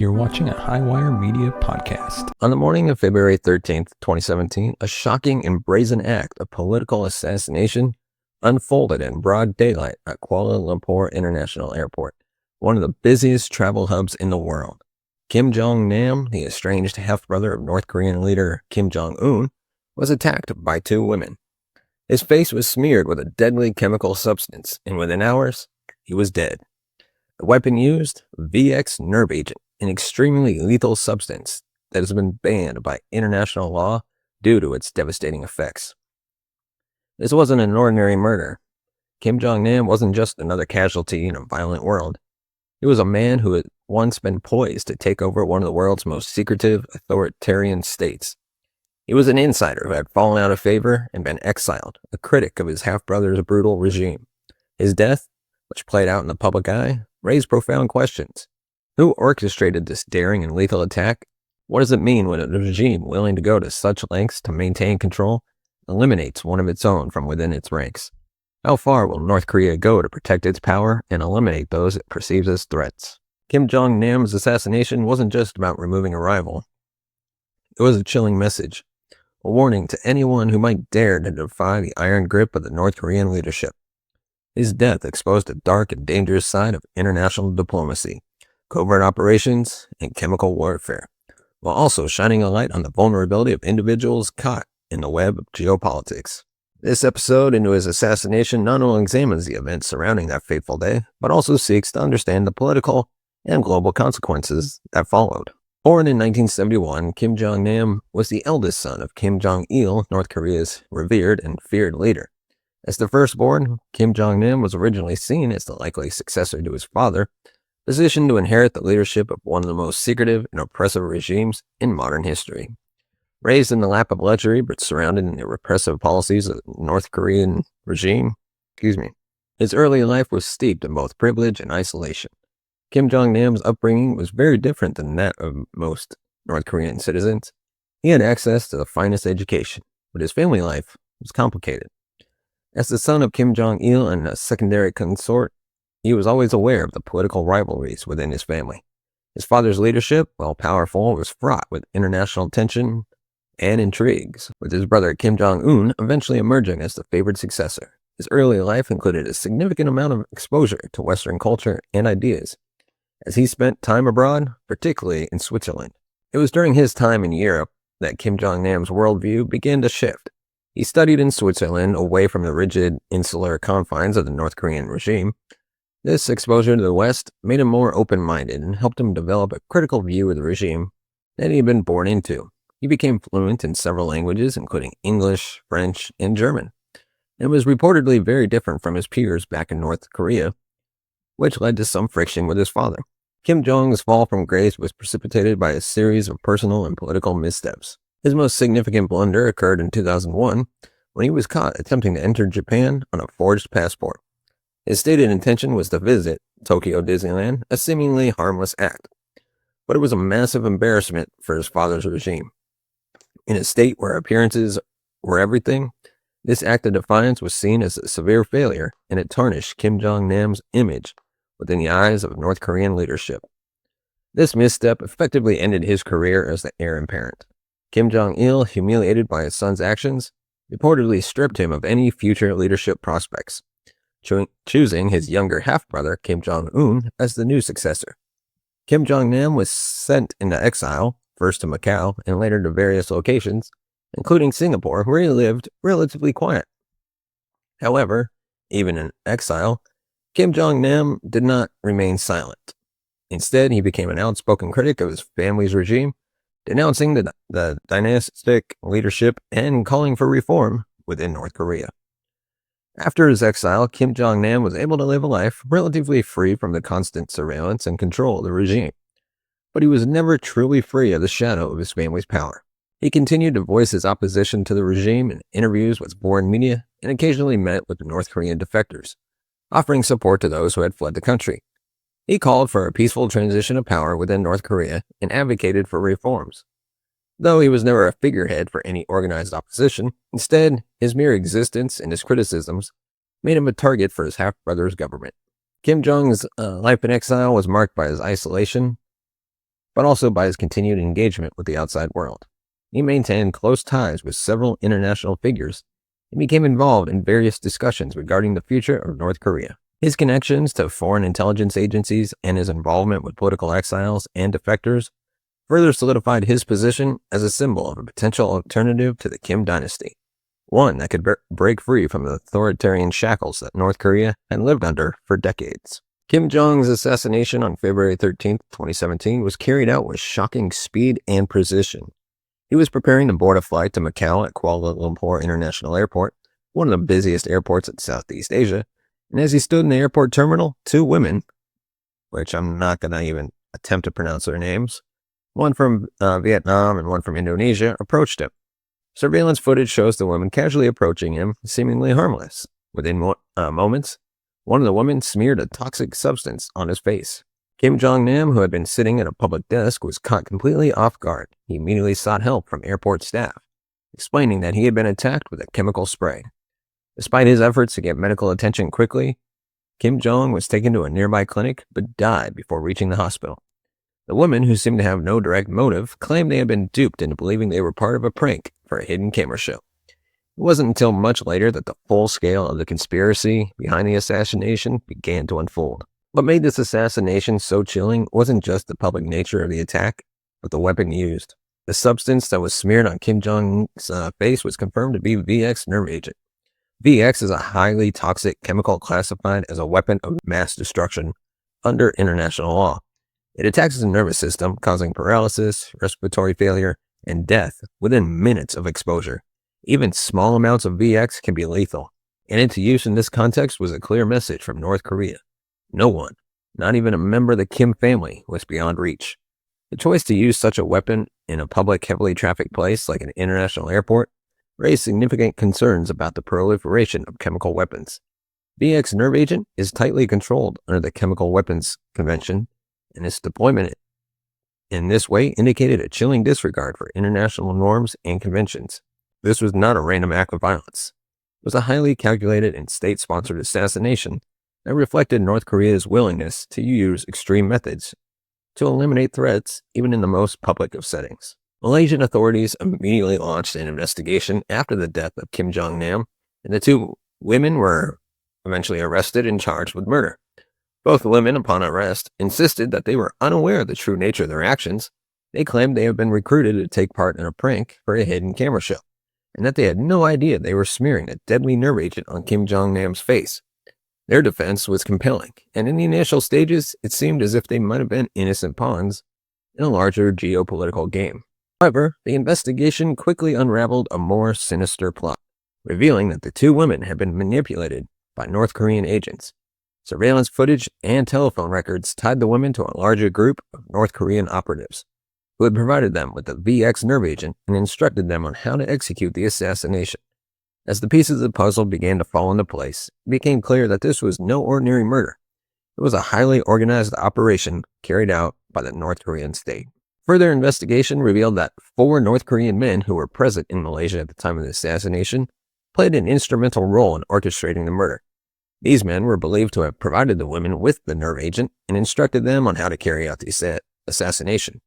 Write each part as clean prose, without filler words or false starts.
You're watching a Highwire Media podcast. On the morning of February 13th, 2017, a shocking and brazen act of political assassination unfolded in broad daylight at Kuala Lumpur International Airport, one of the busiest travel hubs in the world. Kim Jong-nam, the estranged half-brother of North Korean leader Kim Jong-un, was attacked by two women. His face was smeared with a deadly chemical substance, and within hours, he was dead. The weapon used, VX nerve agent, an extremely lethal substance that has been banned by international law due to its devastating effects. This wasn't an ordinary murder. Kim Jong-nam wasn't just another casualty in a violent world. He was a man who had once been poised to take over one of the world's most secretive, authoritarian states. He was an insider who had fallen out of favor and been exiled, a critic of his half-brother's brutal regime. His death, which played out in the public eye, raised profound questions. Who orchestrated this daring and lethal attack? What does it mean when a regime willing to go to such lengths to maintain control eliminates one of its own from within its ranks? How far will North Korea go to protect its power and eliminate those it perceives as threats? Kim Jong-nam's assassination wasn't just about removing a rival. It was a chilling message, a warning to anyone who might dare to defy the iron grip of the North Korean leadership. His death exposed a dark and dangerous side of international diplomacy, covert operations, and chemical warfare, while also shining a light on the vulnerability of individuals caught in the web of geopolitics. This episode into his assassination not only examines the events surrounding that fateful day, but also seeks to understand the political and global consequences that followed. Born in 1971, Kim Jong-nam was the eldest son of Kim Jong-il, North Korea's revered and feared leader. As the firstborn, Kim Jong-nam was originally seen as the likely successor to his father, positioned to inherit the leadership of one of the most secretive and oppressive regimes in modern history. Raised in the lap of luxury but surrounded in the repressive policies of the North Korean regime, his early life was steeped in both privilege and isolation. Kim Jong-nam's upbringing was very different than that of most North Korean citizens. He had access to the finest education, but his family life was complicated. As the son of Kim Jong-il and a secondary consort, he was always aware of the political rivalries within his family. His father's leadership, while powerful, was fraught with international tension and intrigues, with his brother Kim Jong-un eventually emerging as the favored successor. His early life included a significant amount of exposure to Western culture and ideas, as he spent time abroad, particularly in Switzerland. It was during his time in Europe that Kim Jong-nam's worldview began to shift. He studied in Switzerland, away from the rigid, insular confines of the North Korean regime. This exposure to the West made him more open-minded and helped him develop a critical view of the regime that he had been born into. He became fluent in several languages, including English, French, and German, and was reportedly very different from his peers back in North Korea, which led to some friction with his father. Kim Jong's fall from grace was precipitated by a series of personal and political missteps. His most significant blunder occurred in 2001 when he was caught attempting to enter Japan on a forged passport. His stated intention was to visit Tokyo Disneyland, a seemingly harmless act, but it was a massive embarrassment for his father's regime. In a state where appearances were everything, this act of defiance was seen as a severe failure, and it tarnished Kim Jong-nam's image within the eyes of North Korean leadership. This misstep effectively ended his career as the heir apparent. Kim Jong-il, humiliated by his son's actions, reportedly stripped him of any future leadership prospects, choosing his younger half-brother Kim Jong-un as the new successor. Kim Jong-nam was sent into exile, first to Macau and later to various locations, including Singapore, where he lived relatively quiet. However, even in exile, Kim Jong-nam did not remain silent. Instead, he became an outspoken critic of his family's regime, denouncing the dynastic leadership and calling for reform within North Korea. After his exile, Kim Jong-nam was able to live a life relatively free from the constant surveillance and control of the regime, but he was never truly free of the shadow of his family's power. He continued to voice his opposition to the regime in interviews with foreign media and occasionally met with the North Korean defectors, offering support to those who had fled the country. He called for a peaceful transition of power within North Korea and advocated for reforms. Though he was never a figurehead for any organized opposition, instead, his mere existence and his criticisms made him a target for his half-brother's government. Kim Jong's life in exile was marked by his isolation, but also by his continued engagement with the outside world. He maintained close ties with several international figures and became involved in various discussions regarding the future of North Korea. His connections to foreign intelligence agencies and his involvement with political exiles and defectors further solidified his position as a symbol of a potential alternative to the Kim dynasty, one that could break free from the authoritarian shackles that North Korea had lived under for decades. Kim Jong's assassination on February 13, 2017 was carried out with shocking speed and precision. He was preparing to board a flight to Macau at Kuala Lumpur International Airport, one of the busiest airports in Southeast Asia, and as he stood in the airport terminal, two women, which I'm not going to even attempt to pronounce their names, one from Vietnam and one from Indonesia, approached him. Surveillance footage shows the woman casually approaching him, seemingly harmless. Within moments, one of the women smeared a toxic substance on his face. Kim Jong-nam, who had been sitting at a public desk, was caught completely off guard. He immediately sought help from airport staff, explaining that he had been attacked with a chemical spray. Despite his efforts to get medical attention quickly, Kim Jong was taken to a nearby clinic but died before reaching the hospital. The women, who seemed to have no direct motive, claimed they had been duped into believing they were part of a prank for a hidden camera show. It wasn't until much later that the full scale of the conspiracy behind the assassination began to unfold. What made this assassination so chilling wasn't just the public nature of the attack, but the weapon used. The substance that was smeared on Kim Jong's face was confirmed to be VX nerve agent. VX is a highly toxic chemical classified as a weapon of mass destruction under international law. It attacks the nervous system, causing paralysis, respiratory failure, and death within minutes of exposure. Even small amounts of VX can be lethal, and its use in this context was a clear message from North Korea. No one, not even a member of the Kim family, was beyond reach. The choice to use such a weapon in a public, heavily trafficked place like an international airport raised significant concerns about the proliferation of chemical weapons. VX nerve agent is tightly controlled under the Chemical Weapons Convention, and its deployment in this way indicated a chilling disregard for international norms and conventions. This was not a random act of violence. It was a highly calculated and state-sponsored assassination that reflected North Korea's willingness to use extreme methods to eliminate threats even in the most public of settings. Malaysian authorities immediately launched an investigation after the death of Kim Jong-nam, and the two women were eventually arrested and charged with murder. Both women, upon arrest, insisted that they were unaware of the true nature of their actions. They claimed they had been recruited to take part in a prank for a hidden camera show, and that they had no idea they were smearing a deadly nerve agent on Kim Jong-nam's face. Their defense was compelling, and in the initial stages, it seemed as if they might have been innocent pawns in a larger geopolitical game. However, the investigation quickly unraveled a more sinister plot, revealing that the two women had been manipulated by North Korean agents. Surveillance footage and telephone records tied the women to a larger group of North Korean operatives, who had provided them with the VX nerve agent and instructed them on how to execute the assassination. As the pieces of the puzzle began to fall into place, it became clear that this was no ordinary murder. It was a highly organized operation carried out by the North Korean state. Further investigation revealed that 4 North Korean men who were present in Malaysia at the time of the assassination played an instrumental role in orchestrating the murder. These men were believed to have provided the women with the nerve agent and instructed them on how to carry out the assassination.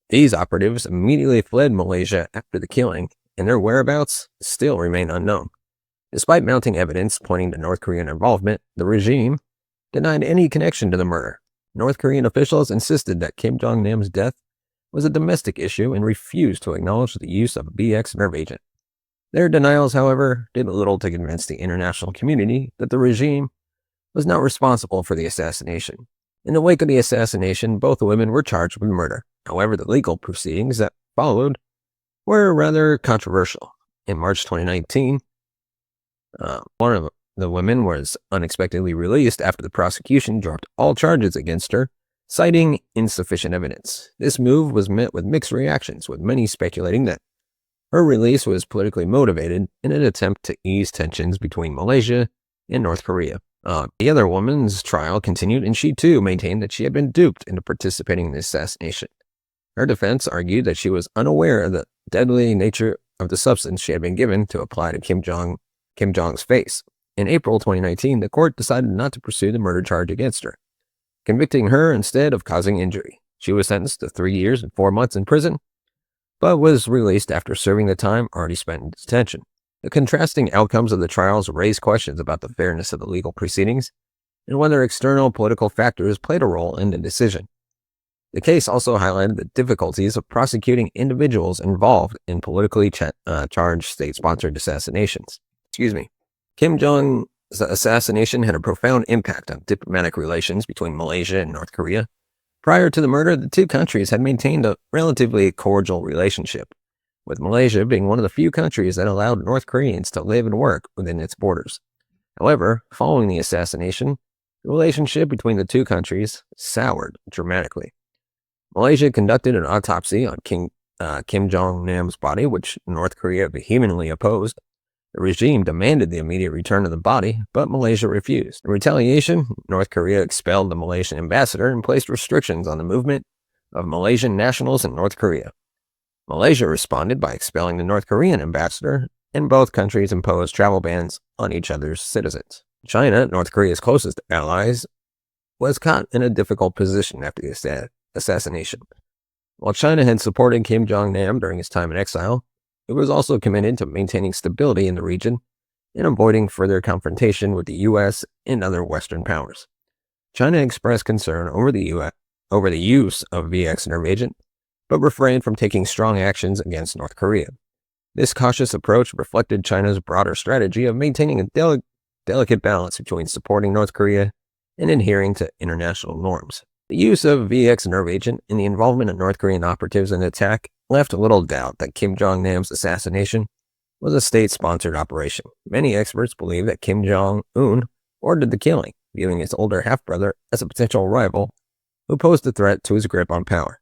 These operatives immediately fled Malaysia after the killing, and their whereabouts still remain unknown. Despite mounting evidence pointing to North Korean involvement, the regime denied any connection to the murder. North Korean officials insisted that Kim Jong-nam's death was a domestic issue and refused to acknowledge the use of a VX nerve agent. Their denials, however, did little to convince the international community that the regime was not responsible for the assassination. In the wake of the assassination, both women were charged with murder. However, the legal proceedings that followed were rather controversial. In March 2019, one of the women was unexpectedly released after the prosecution dropped all charges against her, citing insufficient evidence. This move was met with mixed reactions, with many speculating that her release was politically motivated in an attempt to ease tensions between Malaysia and North Korea. The other woman's trial continued, and she too maintained that she had been duped into participating in the assassination. Her defense argued that she was unaware of the deadly nature of the substance she had been given to apply to Kim Jong's face. In April 2019, the court decided not to pursue the murder charge against her, convicting her instead of causing injury. She was sentenced to 3 years and 4 months in prison, but was released after serving the time already spent in detention. The contrasting outcomes of the trials raised questions about the fairness of the legal proceedings and whether external political factors played a role in the decision. The case also highlighted the difficulties of prosecuting individuals involved in politically charged state-sponsored assassinations. Kim Jong-un's assassination had a profound impact on diplomatic relations between Malaysia and North Korea. Prior to the murder, the two countries had maintained a relatively cordial relationship, with Malaysia being one of the few countries that allowed North Koreans to live and work within its borders. However, following the assassination, the relationship between the two countries soured dramatically. Malaysia conducted an autopsy on Kim Jong-nam's body, which North Korea vehemently opposed. The regime demanded the immediate return of the body, but Malaysia refused. In retaliation, North Korea expelled the Malaysian ambassador and placed restrictions on the movement of Malaysian nationals in North Korea. Malaysia responded by expelling the North Korean ambassador, and both countries imposed travel bans on each other's citizens. China, North Korea's closest allies, was caught in a difficult position after the assassination. While China had supported Kim Jong-nam during his time in exile, it was also committed to maintaining stability in the region and avoiding further confrontation with the U.S. and other Western powers. China expressed concern over the use of VX nerve agent, but refrained from taking strong actions against North Korea. This cautious approach reflected China's broader strategy of maintaining a delicate balance between supporting North Korea and adhering to international norms. The use of VX nerve agent and the involvement of North Korean operatives in the attack left little doubt that Kim Jong-nam's assassination was a state-sponsored operation. Many experts believe that Kim Jong-un ordered the killing, viewing his older half-brother as a potential rival who posed a threat to his grip on power.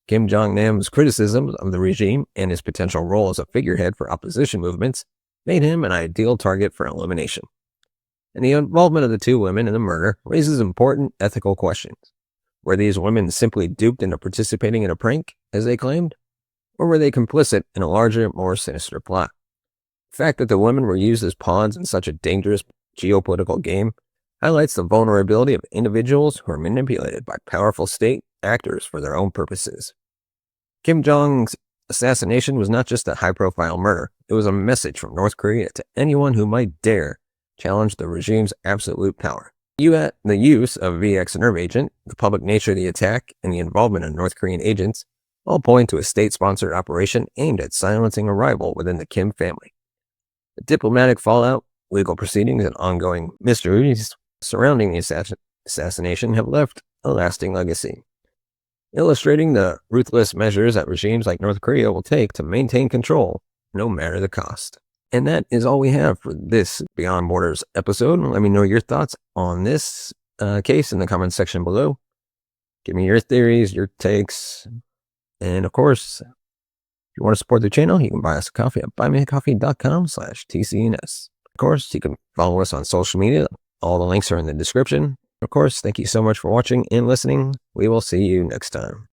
Kim Jong-nam's criticisms of the regime and his potential role as a figurehead for opposition movements made him an ideal target for elimination. And the involvement of the two women in the murder raises important ethical questions. Were these women simply duped into participating in a prank, as they claimed? Or were they complicit in a larger, more sinister plot? The fact that the women were used as pawns in such a dangerous geopolitical game highlights the vulnerability of individuals who are manipulated by powerful state actors for their own purposes. Kim Jong's assassination was not just a high-profile murder. It was a message from North Korea to anyone who might dare challenge the regime's absolute power. The use of VX nerve agent, the public nature of the attack, and the involvement of North Korean agents all point to a state-sponsored operation aimed at silencing a rival within the Kim family. The diplomatic fallout, legal proceedings, and ongoing mysteries surrounding the assassination have left a lasting legacy, illustrating the ruthless measures that regimes like North Korea will take to maintain control, no matter the cost. And that is all we have for this Beyond Borders episode. Let me know your thoughts on this case in the comments section below. Give me your theories, your takes. And of course, if you want to support the channel, you can buy us a coffee at buymeacoffee.com/TCNS. Of course, you can follow us on social media. All the links are in the description. Of course, thank you so much for watching and listening. We will see you next time.